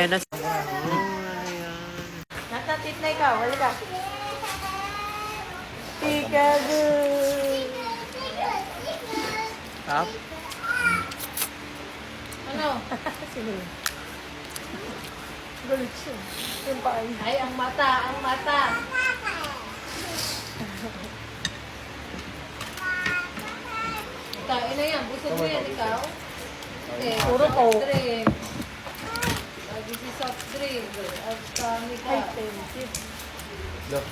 Ayan. Natatit na ikaw, wala ka. Peekaboo. Tap. Ano? Sino yun? Galit siya. Yung paa niya. Ay, ang mata, ang mata. Kain na yan, busog mo yan, ikaw. Okay, Puro ko. soft drink. Lagi si soft drink. At kami ka. Ay, thank Look.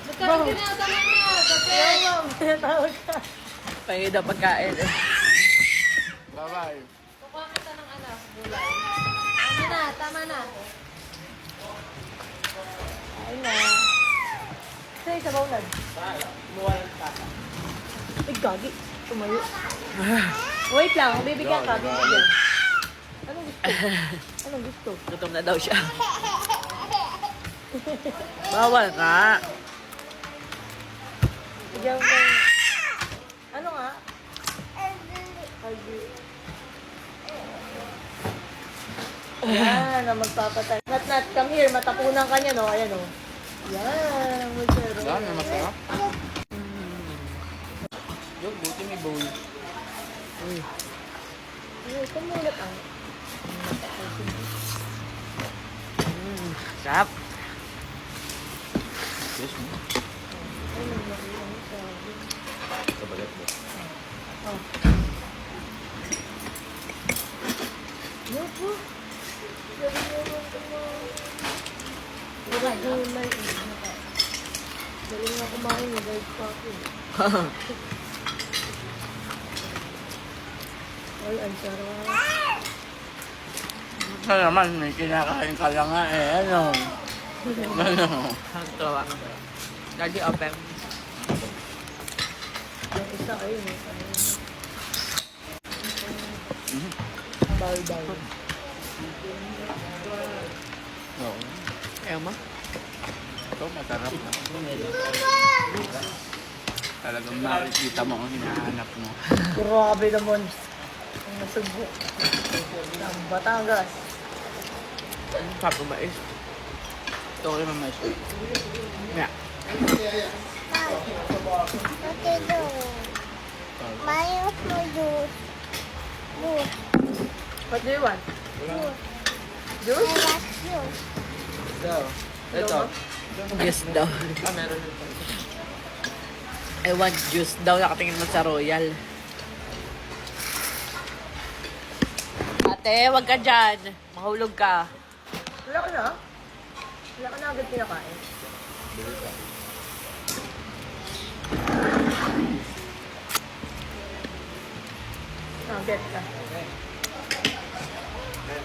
Magkaroon ka na, tama na. Kape. Tinatawag ka. Pahingin daw pagkain eh. Bye-bye. Kukuha kita ng anak. Gulay. Tama na. Ay na. Say, sabaw na. Ay, gagi. Tumayo. Wait lang, bibigyan ka. Bibigyan. Anong gusto? Anong gusto? Gutom na daw siya. Bawal ka. Bigyan ko. Ano nga? Yan, ang magpapatay. Nat, come here. Matapunan ka niya, no? Ayan, no? Yan, ang masarap. Yan, may masarap. Yung buti may bowl. Uy. Ay, kumulat ang. Sarap. Yes, mo. Ay, nagmaki ang sabi. Sa bagat mo. Oh. Yan po. Sabi niya naman kumain. Walang gulay. Galing na kumain. Nag-guide pa ako. Ay, ang sarap. Ano naman, may kinakain ka lang nga eh. Ano? Ano? Ang tawa. Daddy, open. Yung isa kayo, no? Bal-bal. Oo. Ayaw mo? Ito, masarap na. Talagang makikita mo ang hinahanap mo. Grabe naman. Ang nasugbo. Ang Batangas. Sarap ng mais. Ito ko naman mais. Yeah. Okay, go. Mayos mo juice. Juice. What do you want? Juice. I Juice? like juice. Ito. Juice daw. I want juice daw. Nakatingin mo sa Royal. Ate, wag ka dyan. Mahulog ka. Wala ka na? Wala ka na agad pinakain? Get ka.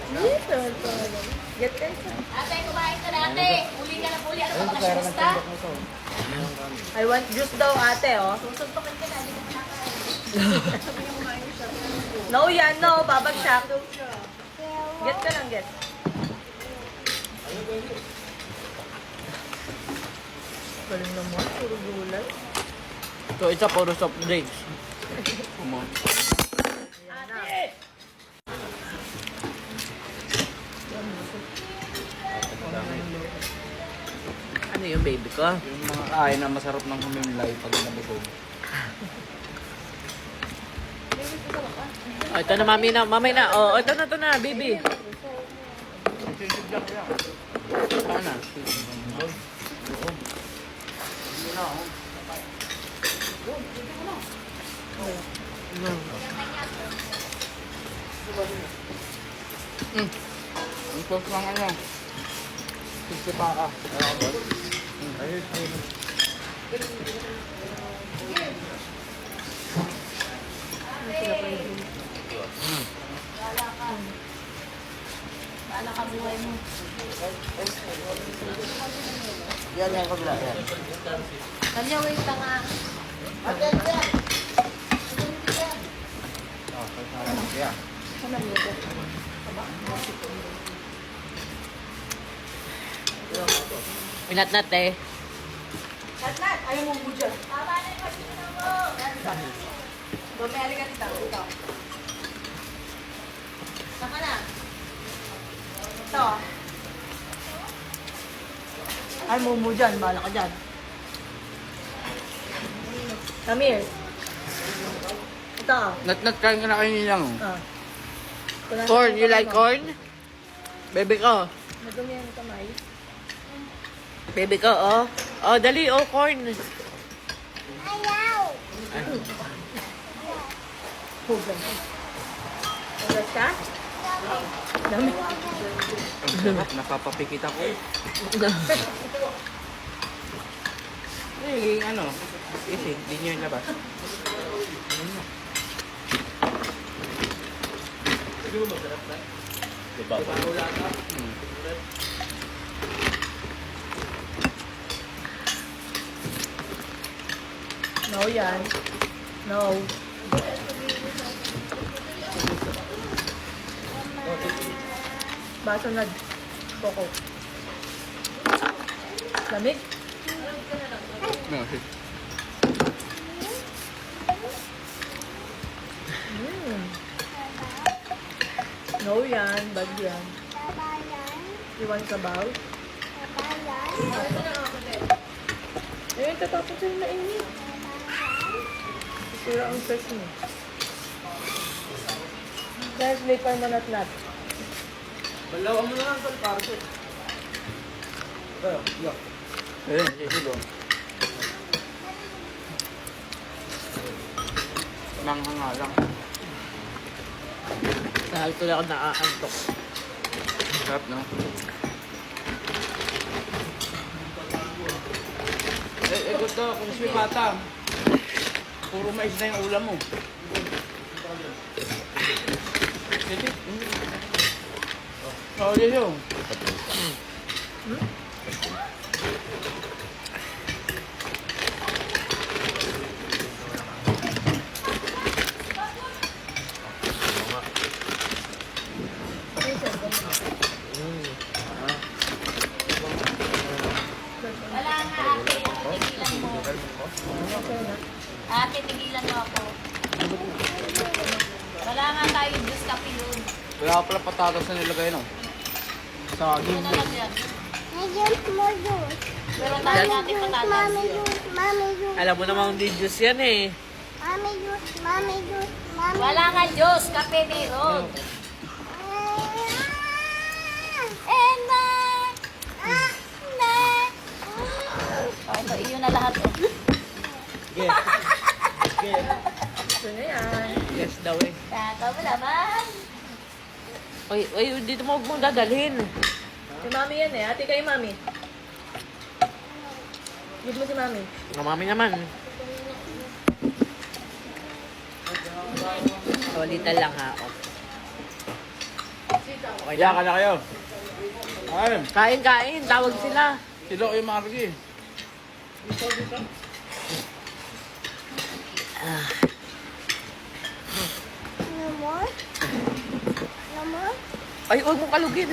Yes, get ka. Ate, kumain ka na, ate. Uli ka na, uli. Ano ba kasi basta? I want juice daw, ate, oh. Susuntokin ka na, hindi ka pinakain. No, yan, no. Babagsak. Get ka lang, get. Galing naman, puro gulay. So, isa puro soft drinks. Kumo. Ano yung baby ko? Yung mga kain na masarap ng humimlay pag nabusog. Oh, ito na, mami na. Mamay na. Oh, ito na, baby. Sana. Ang tos lang ano. Sige pa ka. Ayun. Paano ka buhay mo? Yan yung kabila. Yan. Kanya, wait ka nga. Yeah. Minat-nat eh. Nat, ayaw mo mo dyan. Tama na yung pagkita mo. Bumeli ka dito. Ito. Saka na. Ito. Ay, mo dyan. Bahala ka dyan. Come here. Ito. Nat, kain ka na kayo nilang. Ah. Corn, you like corn? Baby ko. Madumi ang kamay. Baby ko, oh. Oh, dali, oh, corn. Ayaw. Hugas. Hugas ka? Dami. Napapapikit ako. Eh, ano? Easy, hindi nyo yung labas. No yan. No. Baso na. Coco. Lamig? No, No yan. Bad yan. Babayan. Iwan sabaw. Babayan. Ayun, tatapos yung mainit. Sira ang stress mo. Guys, later mo nat. balawan mo na lang sa parto. Ayun, sisigo. Manghanga lang. Dahil tuloy ako naaantok. Sarap, no? Gusto, kung si Pata, puro mais na yung ulam mo. Oh, yun yun. Wala nga ate, tigilan mo. Ate, tigilan mo ako. Wala nga tayo juice kape yun. Wala pala patatas na nilagay, no? Saging. Ano na lang yan? Juice mo juice. Pero tayo natin patatas. Mami juice. Mami juice. Alam mo namang hindi juice yan eh. Mami juice. Mami juice. Mami Wala nga juice, kape meron. Emma! Okay, iyon na lahat. Oh. Gusto na yan. Yes daw eh. Kaka mo naman. Oy, dito mo huwag mong dadalhin. Si Mami yan eh. Ate kayo, Mami. Give mo si Mami. Mami naman. Solita lang ha. Okay Kaya lang. ka na kayo. Ayun. Kain. Tawag sila. Silo yung Margie. No more? No more? Ay, huwag mong kalugin.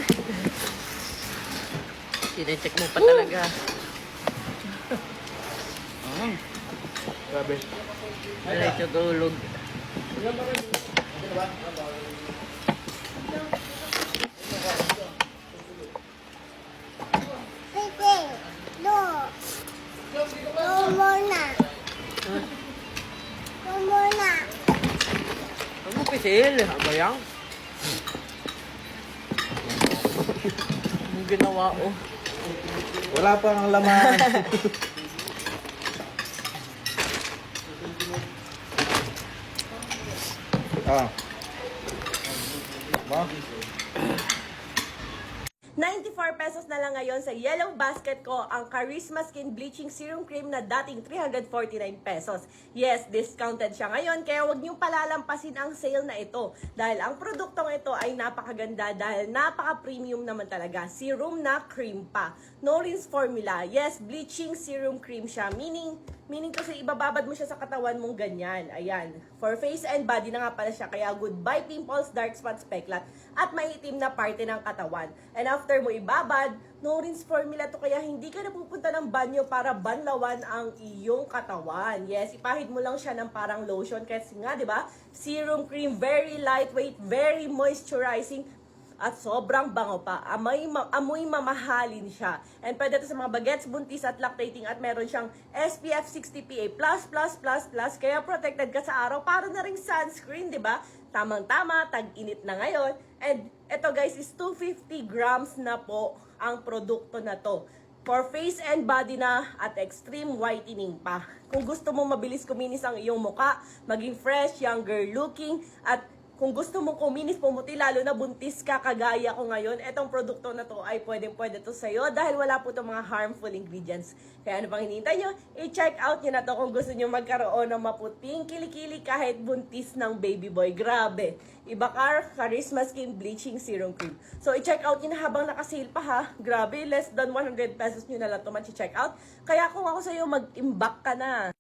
Sinecheck mo pa talaga. Grabe. Diretso tulog. Sige. No. No more na. No more na. Huwag mo pisil. Ano yan? Anong ginawa oh? Wala pang laman. Ah. Ba? 94 pesos na lang ngayon sa yellow basket ko ang Charisma Skin Bleaching Serum Cream na dating 349 pesos. Yes, discounted siya ngayon kaya huwag niyong palalampasin ang sale na ito dahil ang produktong ito ay napakaganda dahil napaka-premium naman talaga. Serum na cream pa. No rinse formula. Yes, bleaching serum cream siya meaning Meaning kasi ibababad mo siya sa katawan mong ganyan. Ayan. For face and body na nga pala siya. Kaya goodbye pimples, dark spots, peklat, at maitim na parte ng katawan. And after mo ibabad, no rinse formula to, kaya hindi ka na pupunta ng banyo para banlawan ang iyong katawan. Yes, ipahid mo lang siya ng parang lotion. Kasi nga, di ba? Serum cream, very lightweight, very moisturizing, at sobrang bango pa. Amoy mamahalin siya. And pwede ito sa mga bagets, buntis at lactating, at meron siyang SPF 60 PA++++, kaya protected ka sa araw. Para na ring sunscreen, di ba? Tamang-tama, tag-init na ngayon. And ito guys is 250 grams na po ang produkto na to. For face and body na at extreme whitening pa. Kung gusto mo mabilis kuminis ang iyong muka, maging fresh, younger looking, at kung gusto mong kuminis, pumuti, lalo na buntis ka kagaya ko ngayon, etong produkto na to ay pwede to sa'yo dahil wala po itong mga harmful ingredients. Kaya ano pang hinihintay nyo? I-check out nyo na to kung gusto nyo magkaroon ng maputing kilikili kahit buntis ng baby boy. Grabe! Ibacar Charisma Skin Bleaching Serum Cream. So, i-check out nyo na habang nakasale pa ha. Grabe, less than 100 pesos nyo na lang ito mag-check out. Kaya kung ako sa'yo, mag-imbak ka na.